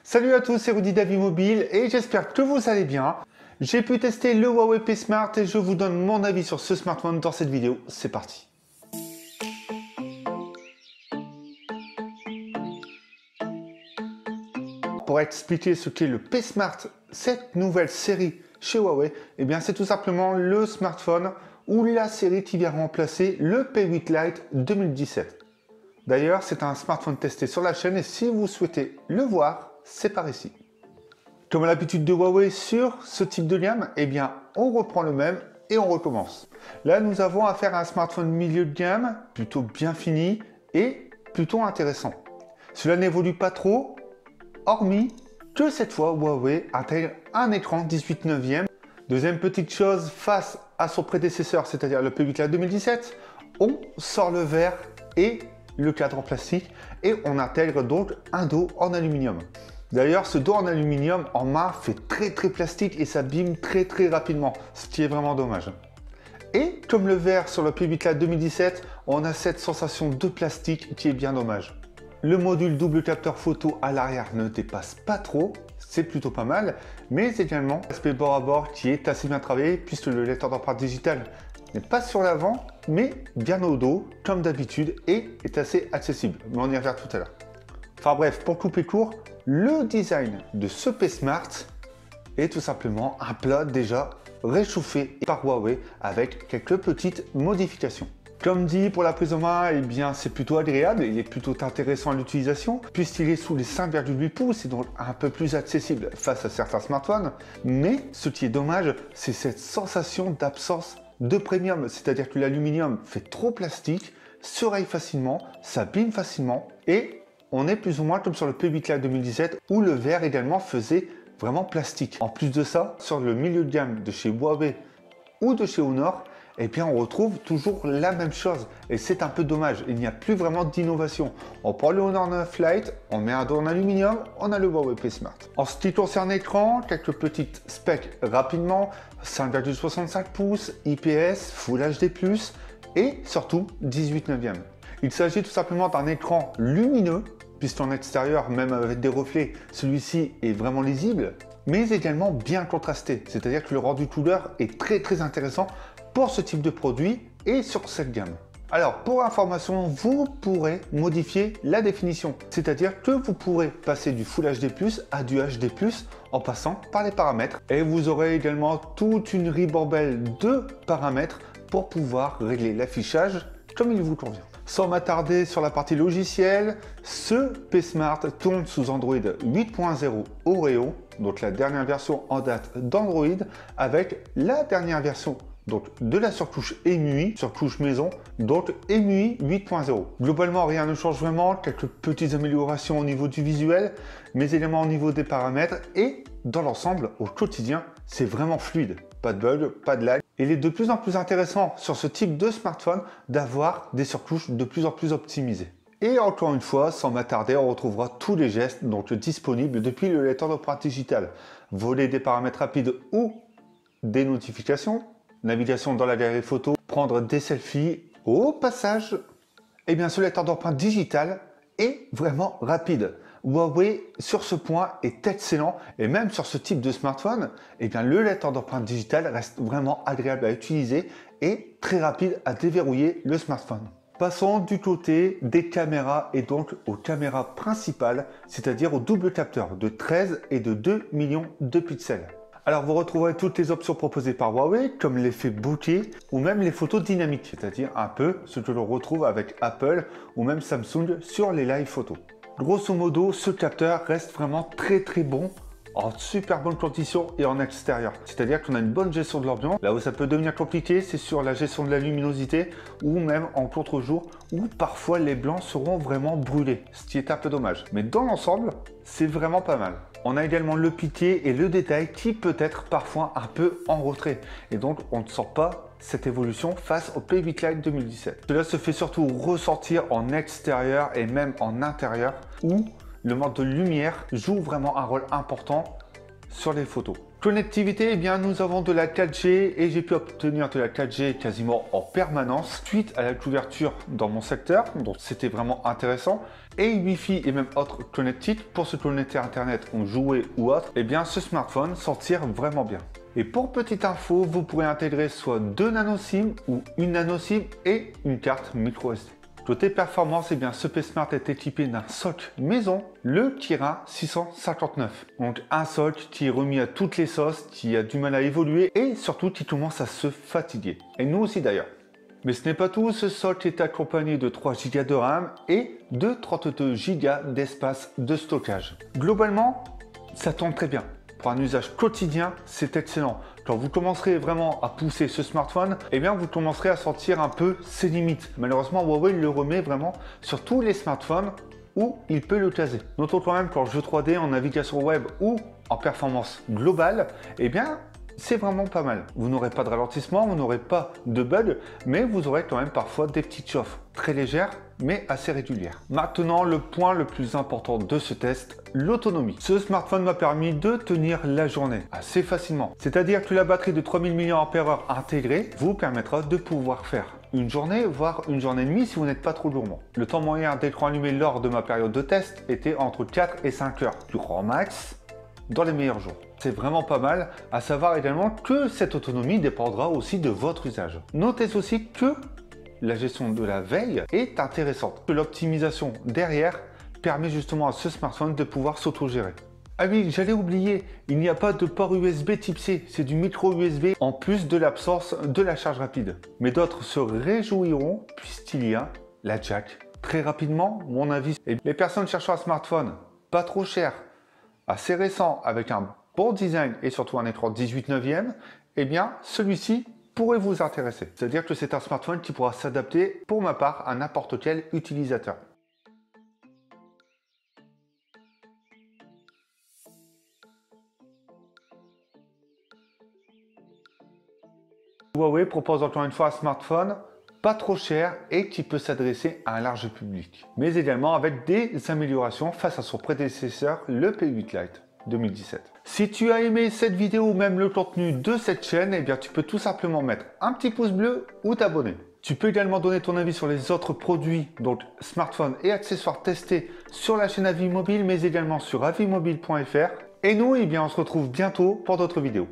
Salut à tous, c'est Rudy d'Avis Mobile et j'espère que vous allez bien. J'ai pu tester le Huawei P Smart et je vous donne mon avis sur ce smartphone dans cette vidéo. C'est parti. Pour expliquer ce qu'est le P Smart, cette nouvelle série chez Huawei, eh bien c'est tout simplement le smartphone ou la série qui vient remplacer le P8 Lite 2017. D'ailleurs, c'est un smartphone testé sur la chaîne et si vous souhaitez le voir, c'est par ici. Comme à l'habitude de Huawei sur ce type de gamme, eh bien on reprend le même et on recommence. Là, nous avons affaire à un smartphone milieu de gamme, plutôt bien fini et plutôt intéressant. Cela n'évolue pas trop, hormis que cette fois Huawei intègre un écran 18/9. Deuxième petite chose, face à son prédécesseur, c'est-à-dire le P8 Lite 2017, on sort le verre et le cadre en plastique et on intègre donc un dos en aluminium. D'ailleurs, ce dos en aluminium en main fait très plastique et s'abîme très rapidement, ce qui est vraiment dommage. Et comme le verre sur le P8 Lite 2017, on a cette sensation de plastique qui est bien dommage. Le module double capteur photo à l'arrière ne dépasse pas trop, c'est plutôt pas mal, mais également l'aspect bord à bord qui est assez bien travaillé puisque le lecteur d'empreinte digitale n'est pas sur l'avant, mais bien au dos, comme d'habitude, et est assez accessible. Mais on y revient tout à l'heure. Enfin bref, pour couper court, le design de ce P Smart est tout simplement un plat déjà réchauffé par Huawei avec quelques petites modifications. Comme dit pour la prise en main, eh bien c'est plutôt agréable, il est plutôt intéressant à l'utilisation puisqu'il est sous les 5,8 pouces et donc un peu plus accessible face à certains smartphones. Mais ce qui est dommage, c'est cette sensation d'absence de premium, c'est-à-dire que l'aluminium fait trop plastique, se raye facilement, s'abîme facilement et on est plus ou moins comme sur le P8 Lite 2017 où le verre également faisait vraiment plastique. En plus de ça, sur le milieu de gamme de chez Huawei ou de chez Honor, eh bien on retrouve toujours la même chose et c'est un peu dommage, il n'y a plus vraiment d'innovation. On prend le Honor 9 Lite, on met un dos en aluminium, on a le Huawei P Smart. En ce qui concerne l'écran, quelques petites specs rapidement, 5,65 pouces, IPS, Full HD+, et surtout 18/9. Il s'agit tout simplement d'un écran lumineux, puisqu'en extérieur, même avec des reflets, celui-ci est vraiment lisible, mais également bien contrasté, c'est-à-dire que le rendu couleur est très intéressant pour ce type de produit et sur cette gamme. Alors pour information, vous pourrez modifier la définition, c'est-à-dire que vous pourrez passer du Full HD+, à du HD+, en passant par les paramètres. Et vous aurez également toute une ribambelle de paramètres pour pouvoir régler l'affichage comme il vous convient. Sans m'attarder sur la partie logicielle, ce P Smart tourne sous Android 8.0 Oreo, donc la dernière version en date d'Android, avec la dernière version donc de la surcouche EMUI, surcouche maison, donc EMUI 8.0. Globalement, rien ne change vraiment, quelques petites améliorations au niveau du visuel, mais également au niveau des paramètres et dans l'ensemble, au quotidien, c'est vraiment fluide. Pas de bug, pas de lag. Il est de plus en plus intéressant sur ce type de smartphone d'avoir des surcouches de plus en plus optimisées. Et encore une fois, sans m'attarder, on retrouvera tous les gestes donc disponibles depuis le lecteur d'empreinte digitale. Voler des paramètres rapides ou des notifications, navigation dans la galerie photo, prendre des selfies. Au passage, eh bien ce lecteur d'empreinte digitale est vraiment rapide. Huawei sur ce point est excellent et même sur ce type de smartphone, eh bien le lecteur d'empreinte digitale reste vraiment agréable à utiliser et très rapide à déverrouiller le smartphone. Passons du côté des caméras et donc aux caméras principales, c'est-à-dire au double capteur de 13 et de 2 millions de pixels. Alors vous retrouverez toutes les options proposées par Huawei comme l'effet bokeh ou même les photos dynamiques, c'est-à-dire un peu ce que l'on retrouve avec Apple ou même Samsung sur les live photos. Grosso modo, ce capteur reste vraiment très bon en super bonne condition et en extérieur. C'est-à-dire qu'on a une bonne gestion de l'ambiance. Là où ça peut devenir compliqué, c'est sur la gestion de la luminosité ou même en contre-jour où parfois les blancs seront vraiment brûlés, ce qui est un peu dommage. Mais dans l'ensemble, c'est vraiment pas mal. On a également le piqué et le détail qui peut être parfois un peu en retrait. Et donc, on ne sent pas cette évolution face au P8 Lite 2017. Cela se fait surtout ressentir en extérieur et même en intérieur où le mode de lumière joue vraiment un rôle important sur les photos. Connectivité, eh bien, nous avons de la 4G et j'ai pu obtenir de la 4G quasiment en permanence suite à la couverture dans mon secteur, donc c'était vraiment intéressant. et Wi-Fi et même autres connectiques pour se connecter à Internet ou jouer ou autre, eh bien ce smartphone s'en tire vraiment bien. Et pour petite info, vous pourrez intégrer soit 2 nano SIM ou une nano SIM et une carte micro SD. Côté performance, eh bien ce P-Smart est équipé d'un SoC maison, le Kirin 659. Donc un SoC qui est remis à toutes les sauces, qui a du mal à évoluer et surtout qui commence à se fatiguer. Et nous aussi d'ailleurs. Mais ce n'est pas tout, ce SoC est accompagné de 3 Go de RAM et de 32 Go d'espace de stockage. Globalement, ça tourne très bien. Pour un usage quotidien, c'est excellent. Quand vous commencerez vraiment à pousser ce smartphone, eh bien vous commencerez à sentir un peu ses limites. Malheureusement, Huawei le remet vraiment sur tous les smartphones où il peut le caser. Notons quand même qu'en jeu 3D, en navigation web ou en performance globale, eh bien c'est vraiment pas mal. Vous n'aurez pas de ralentissement, vous n'aurez pas de bug, mais vous aurez quand même parfois des petites chauffes très légères, mais assez régulières. Maintenant, le point le plus important de ce test, l'autonomie. Ce smartphone m'a permis de tenir la journée assez facilement. C'est-à-dire que la batterie de 3000 mAh intégrée vous permettra de pouvoir faire une journée, voire une journée et demie si vous n'êtes pas trop gourmand. Le temps moyen d'écran allumé lors de ma période de test était entre 4 et 5 heures, du grand max, dans les meilleurs jours. C'est vraiment pas mal, à savoir également que cette autonomie dépendra aussi de votre usage. Notez aussi que la gestion de la veille est intéressante. L'optimisation derrière permet justement à ce smartphone de pouvoir s'auto-gérer. Ah oui, j'allais oublier, il n'y a pas de port USB type C, c'est du micro USB en plus de l'absence de la charge rapide. Mais d'autres se réjouiront puisqu'il y a la jack. Très rapidement, mon avis, les personnes cherchant un smartphone pas trop cher, assez récent, avec un bon design et surtout un écran 18/9, eh bien celui-ci pourrait vous intéresser. C'est-à-dire que c'est un smartphone qui pourra s'adapter, pour ma part, à n'importe quel utilisateur. Huawei propose encore une fois un smartphone pas trop cher et qui peut s'adresser à un large public, mais également avec des améliorations face à son prédécesseur, le P8 Lite 2017. Si tu as aimé cette vidéo ou même le contenu de cette chaîne, eh bien tu peux tout simplement mettre un petit pouce bleu ou t'abonner. Tu peux également donner ton avis sur les autres produits, donc smartphones et accessoires testés sur la chaîne Avis Mobile, mais également sur avimobile.fr. Et nous, eh bien, on se retrouve bientôt pour d'autres vidéos.